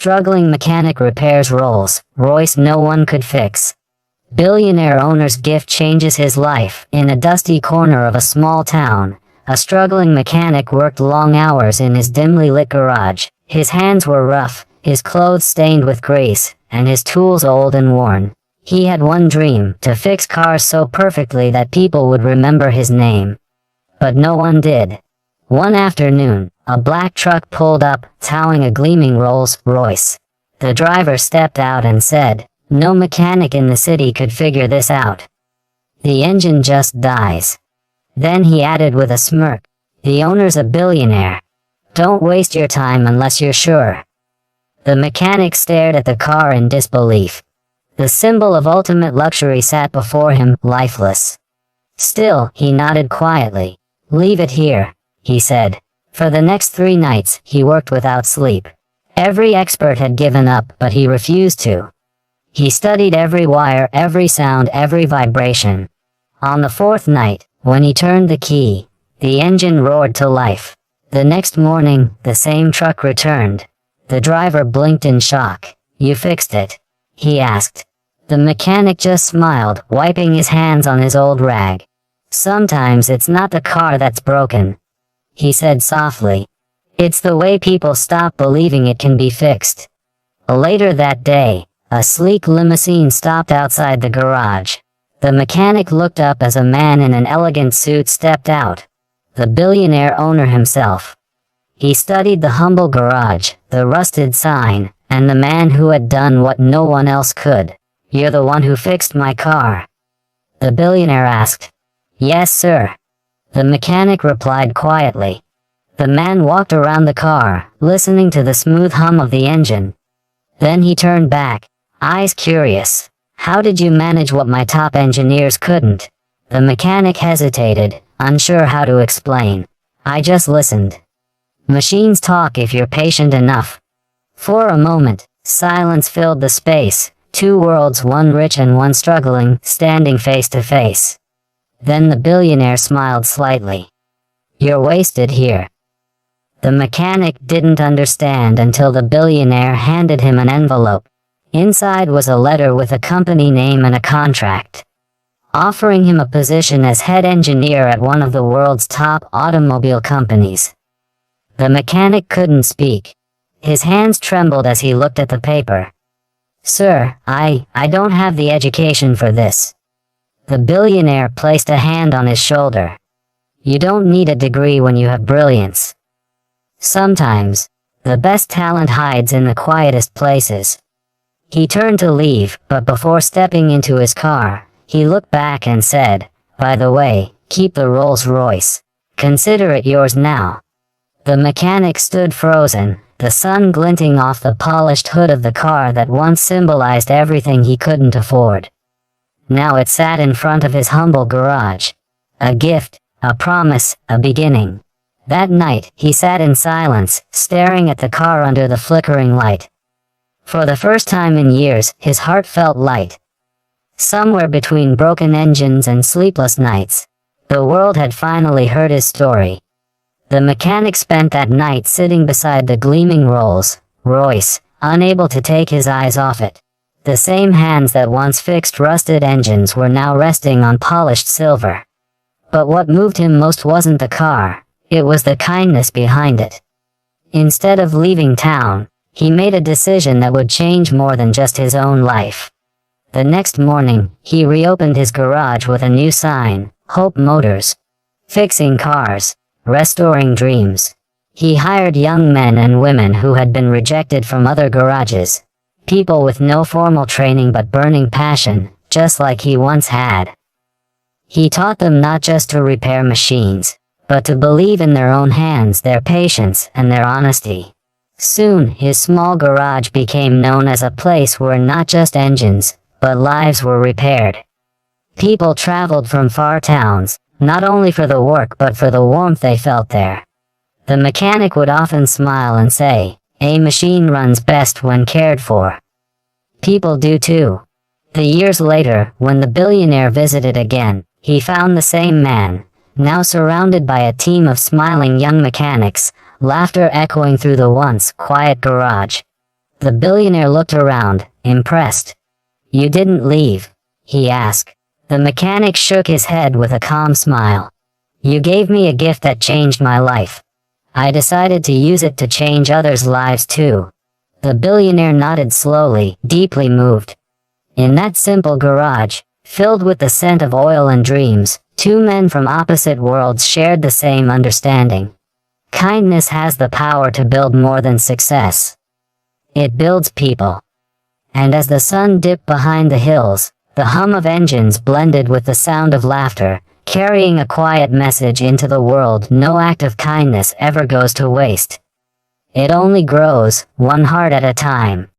Struggling mechanic repairs Rolls Royce no one could fix. Billionaire owner's gift changes his life. In a dusty corner of a small town, a struggling mechanic worked long hours in his dimly lit garage. His hands were rough, his clothes stained with grease, and his tools old and worn. He had one dream: to fix cars so perfectly that people would remember his name. But no one did. One afternoon, a black truck pulled up, towing a gleaming Rolls Royce. The driver stepped out and said, "No mechanic in the city could figure this out. The engine just dies." Then he added with a smirk, "The owner's a billionaire. Don't waste your time unless you're sure." The mechanic stared at the car in disbelief. The symbol of ultimate luxury sat before him, lifeless. Still, he nodded quietly. "Leave it here," he said. For the next 3 nights, he worked without sleep. Every expert had given up, but he refused to. He studied every wire, every sound, every vibration. On the 4th night, when he turned the key, the engine roared to life. The next morning, the same truck returned. The driver blinked in shock. "You fixed it?" he asked. The mechanic just smiled, wiping his hands on his old rag. "Sometimes it's not the car that's broken," he said softly. "It's the way people stop believing it can be fixed." Later that day, a sleek limousine stopped outside the garage. The mechanic looked up as a man in an elegant suit stepped out. The billionaire owner himself. He studied the humble garage, the rusted sign, and the man who had done what no one else could. "You're the one who fixed my car?" the billionaire asked. "Yes, sir," the mechanic replied quietly. The man walked around the car, listening to the smooth hum of the engine. Then he turned back, eyes curious. "How did you manage what my top engineers couldn't?" The mechanic hesitated, unsure how to explain. "I just listened. Machines talk if you're patient enough." For a moment, silence filled the space, 2 worlds, one rich and one struggling, standing face to face. Then the billionaire smiled slightly. "You're wasted here." The mechanic didn't understand until the billionaire handed him an envelope. Inside was a letter with a company name and a contract, offering him a position as head engineer at one of the world's top automobile companies. The mechanic couldn't speak. His hands trembled as he looked at the paper. "Sir, I don't have the education for this." The billionaire placed a hand on his shoulder. "You don't need a degree when you have brilliance. Sometimes, the best talent hides in the quietest places." He turned to leave, but before stepping into his car, he looked back and said, "By the way, keep the Rolls Royce. Consider it yours now." The mechanic stood frozen, the sun glinting off the polished hood of the car that once symbolized everything he couldn't afford. Now it sat in front of his humble garage. A gift, a promise, a beginning. That night, he sat in silence, staring at the car under the flickering light. For the first time in years, his heart felt light. Somewhere between broken engines and sleepless nights, the world had finally heard his story. The mechanic spent that night sitting beside the gleaming Rolls Royce, unable to take his eyes off it. The same hands that once fixed rusted engines were now resting on polished silver. But what moved him most wasn't the car, it was the kindness behind it. Instead of leaving town, he made a decision that would change more than just his own life. The next morning, he reopened his garage with a new sign: Hope Motors. Fixing cars, restoring dreams. He hired young men and women who had been rejected from other garages. People with no formal training but burning passion, just like he once had. He taught them not just to repair machines, but to believe in their own hands, their patience, and their honesty. Soon, his small garage became known as a place where not just engines, but lives were repaired. People traveled from far towns, not only for the work but for the warmth they felt there. The mechanic would often smile and say, "A machine runs best when cared for." People do too. The years later, when the billionaire visited again, he found the same man, now surrounded by a team of smiling young mechanics, laughter echoing through the once quiet garage. The billionaire looked around, impressed. "You didn't leave?" he asked. The mechanic shook his head with a calm smile. "You gave me a gift that changed my life. I decided to use it to change others' lives too." The billionaire nodded slowly, deeply moved. In that simple garage, filled with the scent of oil and dreams, two men from opposite worlds shared the same understanding. Kindness has the power to build more than success. It builds people. And as the sun dipped behind the hills, the hum of engines blended with the sound of laughter, carrying a quiet message into the world: no act of kindness ever goes to waste. It only grows, one heart at a time.